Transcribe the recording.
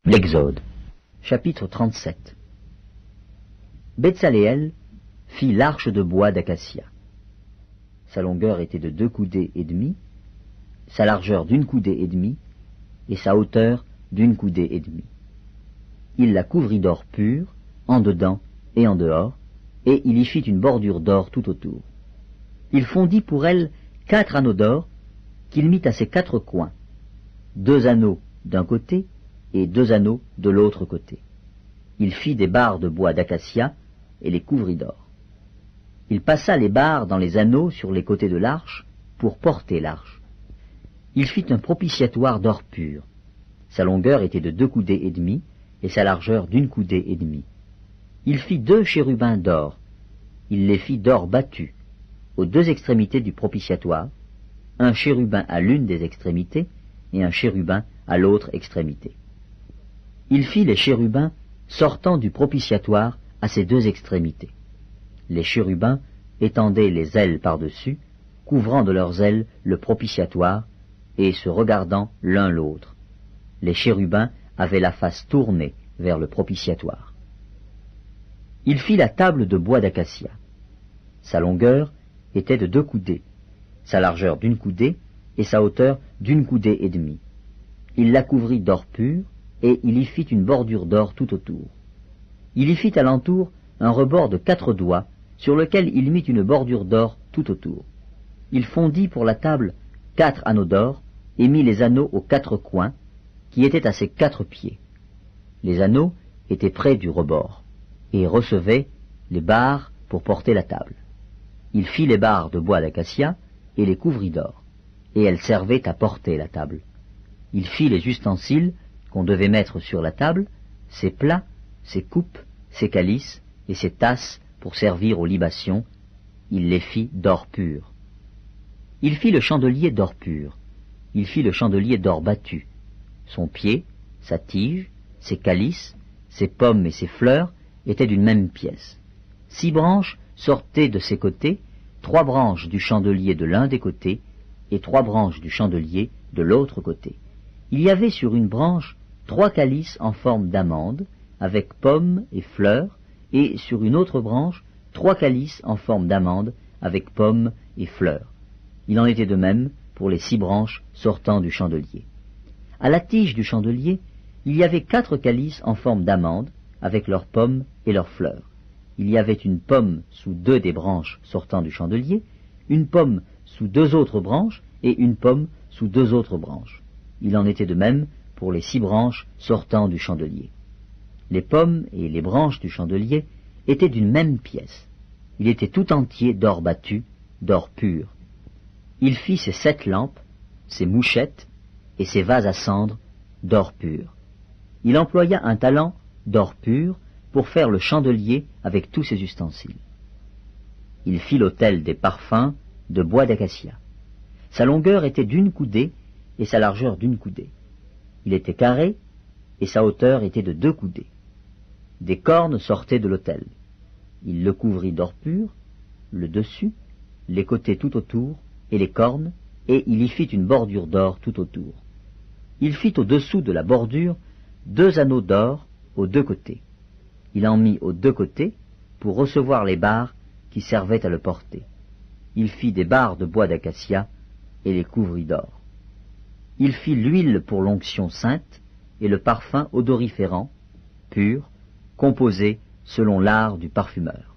L'Exode, chapitre 37. Betsaléel fit l'arche de bois d'acacia. Sa longueur était de 2 coudées et demie, sa largeur d'1 coudée et demie, et sa hauteur d'1 coudée et demie. Il la couvrit d'or pur, en dedans et en dehors, et il y fit une bordure d'or tout autour. Il fondit pour elle 4 anneaux d'or, qu'il mit à ses 4 coins, 2 anneaux d'un côté et 2 anneaux de l'autre côté. Il fit des barres de bois d'acacia et les couvrit d'or. Il passa les barres dans les anneaux sur les côtés de l'arche pour porter l'arche. Il fit un propitiatoire d'or pur. Sa longueur était de 2 coudées et demie et sa largeur d'1 coudée et demie. Il fit 2 chérubins d'or. Il les fit d'or battu aux 2 extrémités du propitiatoire, un chérubin à l'une des extrémités et un chérubin à l'autre extrémité. Il fit les chérubins sortant du propitiatoire à ses 2 extrémités. Les chérubins étendaient les ailes par-dessus, couvrant de leurs ailes le propitiatoire et se regardant l'un l'autre. Les chérubins avaient la face tournée vers le propitiatoire. Il fit la table de bois d'acacia. Sa longueur était de 2 coudées, sa largeur d'1 coudée et sa hauteur d'1 coudée et demie. Il la couvrit d'or pur, et il y fit une bordure d'or tout autour. Il y fit alentour un rebord de 4 doigts, sur lequel il mit une bordure d'or tout autour. Il fondit pour la table 4 anneaux d'or, et mit les anneaux aux 4 coins, qui étaient à ses 4 pieds. Les anneaux étaient près du rebord, et recevaient les barres pour porter la table. Il fit les barres de bois d'acacia, et les couvrit d'or, et elles servaient à porter la table. Il fit les ustensiles qu'on devait mettre sur la table, ses plats, ses coupes, ses calices et ses tasses pour servir aux libations. Il les fit d'or pur. Il fit le chandelier d'or pur. Il fit le chandelier d'or battu. Son pied, sa tige, ses calices, ses pommes et ses fleurs étaient d'une même pièce. 6 branches sortaient de ses côtés, 3 branches du chandelier de l'un des côtés et 3 branches du chandelier de l'autre côté. Il y avait sur une branche 3 calices en forme d'amande, avec pommes et fleurs, et sur une autre branche 3 calices en forme d'amande, avec pommes et fleurs. Il en était de même pour les 6 branches sortant du chandelier. À la tige du chandelier, il y avait 4 calices en forme d'amande, avec leurs pommes et leurs fleurs. Il y avait une pomme sous 2 des branches sortant du chandelier, une pomme sous 2 autres branches, et une pomme sous 2 autres branches. Il en était de même pour les 6 branches sortant du chandelier. Les pommes et les branches du chandelier étaient d'une même pièce. Il était tout entier d'or battu, d'or pur. Il fit ses 7 lampes, ses mouchettes et ses vases à cendre d'or pur. Il employa un talent d'or pur pour faire le chandelier avec tous ses ustensiles. Il fit l'autel des parfums de bois d'acacia. Sa longueur était d'1 coudée et sa largeur d'1 coudée. Il était carré, et sa hauteur était de 2 coudées. Des cornes sortaient de l'autel. Il le couvrit d'or pur, le dessus, les côtés tout autour, et les cornes, et il y fit une bordure d'or tout autour. Il fit au-dessous de la bordure 2 anneaux d'or aux 2 côtés. Il en mit aux 2 côtés pour recevoir les barres qui servaient à le porter. Il fit des barres de bois d'acacia et les couvrit d'or. Il fit l'huile pour l'onction sainte et le parfum odoriférant, pur, composé selon l'art du parfumeur.